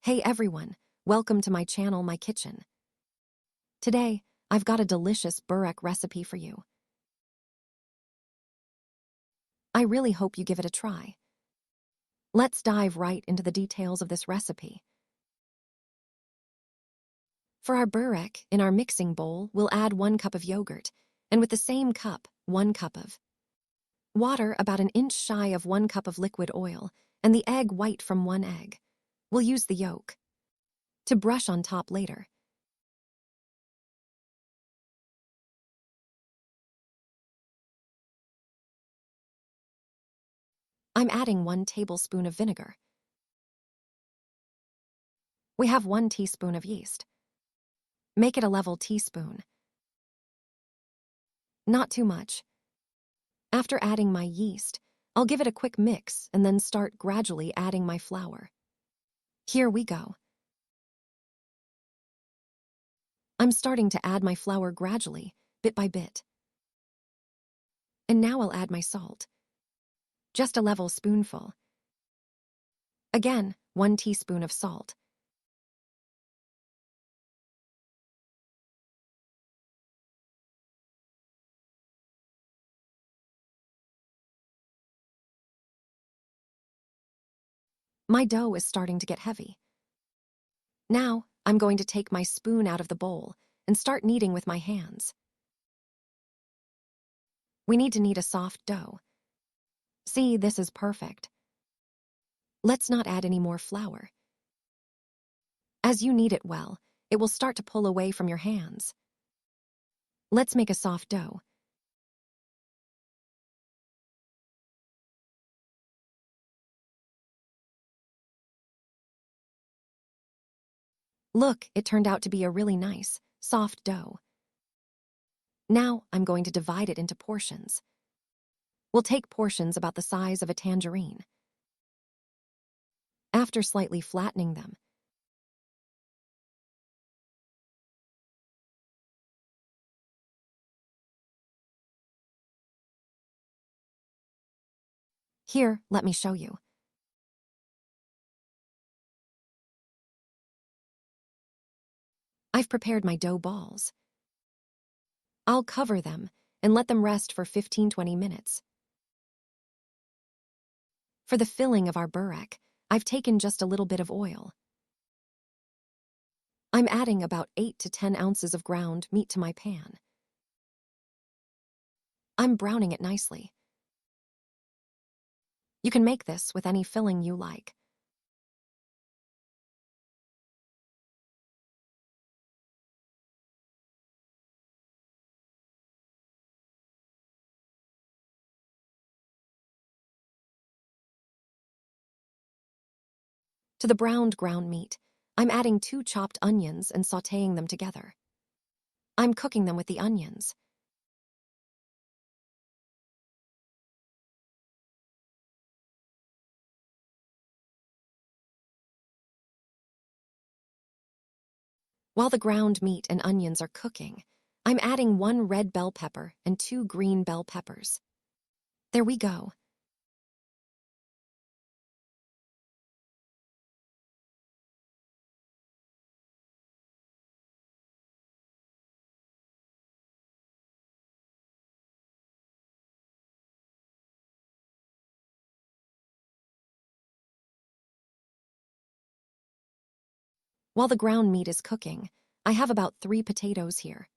Hey everyone, welcome to my channel, My Kitchen. Today, I've got a delicious Börek recipe for you. I really hope you give it a try. Let's dive right into the details of this recipe. For our Börek, in our mixing bowl, we'll add 1 cup of yogurt, and with the same cup, 1 cup of water, about an inch shy of 1 cup of liquid oil, and the egg white from 1 egg. We'll use the yolk to brush on top later. I'm adding 1 tablespoon of vinegar. We have 1 teaspoon of yeast. Make it a level teaspoon. Not too much. After adding my yeast, I'll give it a quick mix and then start gradually adding my flour. Here we go. I'm starting to add my flour gradually, bit by bit. And now I'll add my salt. Just a level spoonful. Again, 1 teaspoon of salt. My dough is starting to get heavy. Now, I'm going to take my spoon out of the bowl and start kneading with my hands. We need to knead a soft dough. See, this is perfect. Let's not add any more flour. As you knead it well, it will start to pull away from your hands. Let's make a soft dough. Look, it turned out to be a really nice, soft dough. Now I'm going to divide it into portions. We'll take portions about the size of a tangerine. After slightly flattening them, here, let me show you. I've prepared my dough balls. I'll cover them and let them rest for 15-20 minutes. For the filling of our Börek, I've taken just a little bit of oil. I'm adding about 8 to 10 ounces of ground meat to my pan. I'm browning it nicely. You can make this with any filling you like. To the browned ground meat, I'm adding 2 chopped onions and sautéing them together. I'm cooking them with the onions. While the ground meat and onions are cooking, I'm adding 1 red bell pepper and 2 green bell peppers. There we go. While the ground meat is cooking, I have about 3 potatoes here.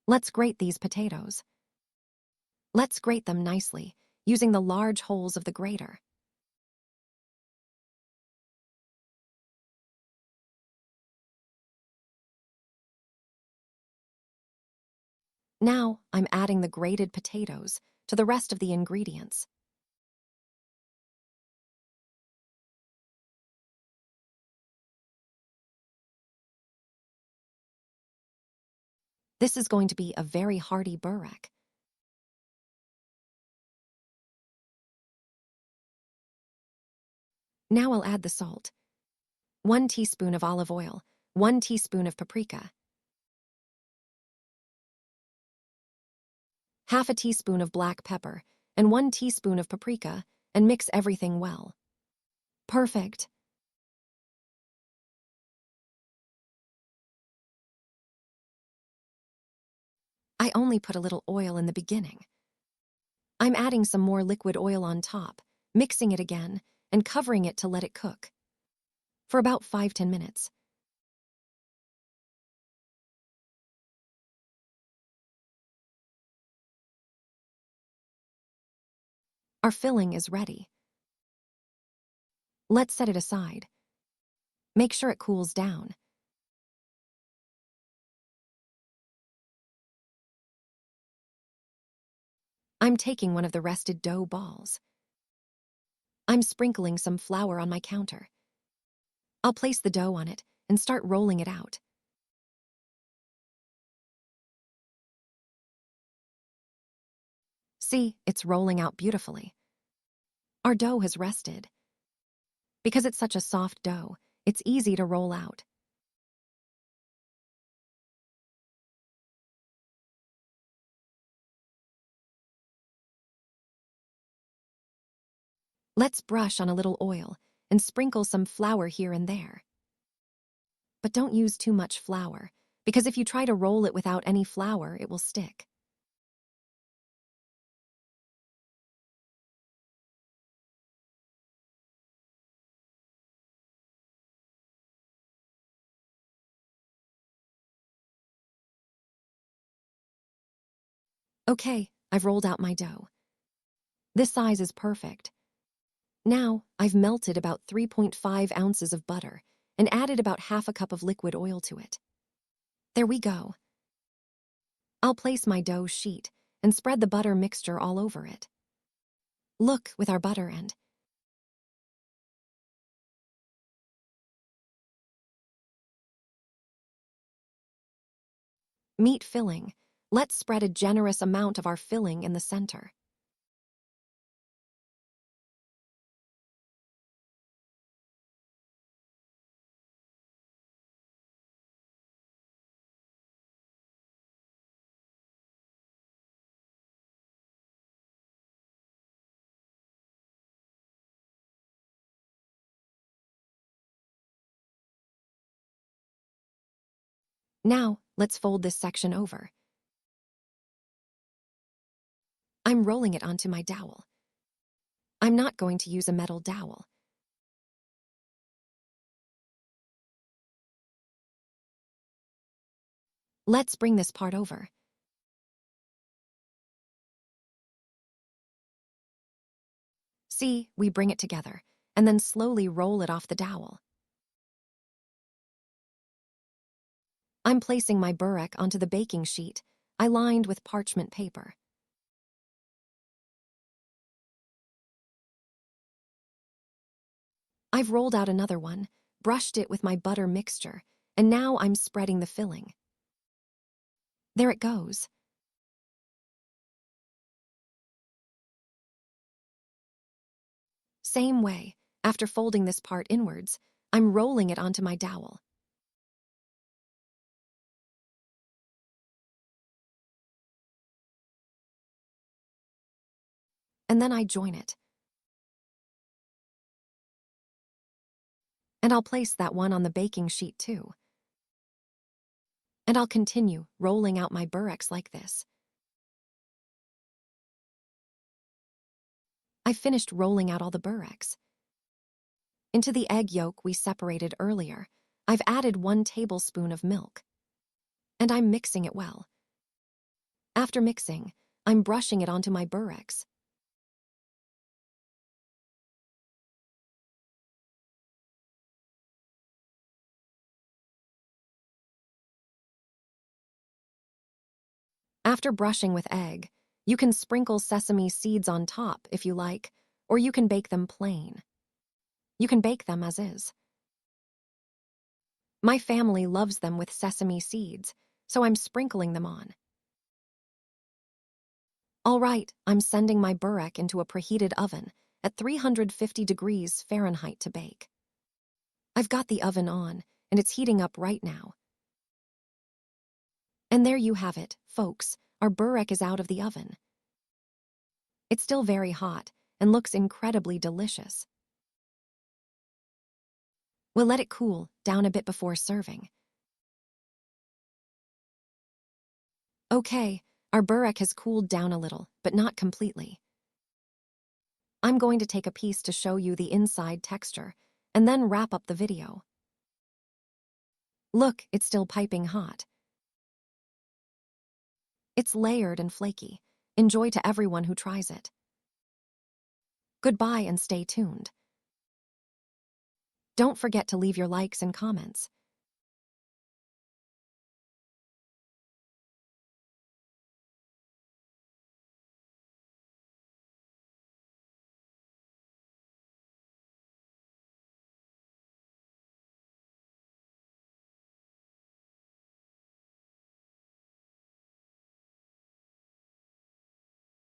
Let's grate these potatoes. Let's grate them nicely, using the large holes of the grater. Now, I'm adding the grated potatoes to the rest of the ingredients. This is going to be a very hearty Börek. Now I'll add the salt. 1 teaspoon of olive oil, 1 teaspoon of paprika, half a teaspoon of black pepper, and 1 teaspoon of paprika, and mix everything well. Perfect. I only put a little oil in the beginning. I'm adding some more liquid oil on top, mixing it again, and covering it to let it cook for about 5–10 minutes. Our filling is ready. Let's set it aside. Make sure it cools down. I'm taking one of the rested dough balls. I'm sprinkling some flour on my counter. I'll place the dough on it and start rolling it out. See, it's rolling out beautifully. Our dough has rested. Because it's such a soft dough, it's easy to roll out. Let's brush on a little oil and sprinkle some flour here and there. But don't use too much flour, because if you try to roll it without any flour, it will stick. Okay, I've rolled out my dough. This size is perfect. Now, I've melted about 3.5 ounces of butter and added about half a cup of liquid oil to it. There we go. I'll place my dough sheet and spread the butter mixture all over it. Look with our butter and meat filling. Let's spread a generous amount of our filling in the center. Now, let's fold this section over. I'm rolling it onto my dowel. I'm not going to use a metal dowel. Let's bring this part over. See, we bring it together, and then slowly roll it off the dowel. I'm placing my börek onto the baking sheet I lined with parchment paper. I've rolled out another one, brushed it with my butter mixture, and now I'm spreading the filling. There it goes. Same way, after folding this part inwards, I'm rolling it onto my dowel. And then I join it. And I'll place that one on the baking sheet too. And I'll continue rolling out my böreks like this. I finished rolling out all the böreks. Into the egg yolk we separated earlier, I've added 1 tablespoon of milk. And I'm mixing it well. After mixing, I'm brushing it onto my böreks. After brushing with egg, you can sprinkle sesame seeds on top if you like, or you can bake them plain. You can bake them as is. My family loves them with sesame seeds, so I'm sprinkling them on. All right, I'm sending my börek into a preheated oven at 350 degrees Fahrenheit to bake. I've got the oven on, and it's heating up right now. And there you have it, folks. Our börek is out of the oven. It's still very hot and looks incredibly delicious. We'll let it cool down a bit before serving. Okay, Our Börek has cooled down a little, but not completely. I'm going to take a piece to show you the inside texture, and then wrap up the video. Look, it's still piping hot. It's layered and flaky. Enjoy to everyone who tries it. Goodbye and stay tuned. Don't forget to leave your likes and comments.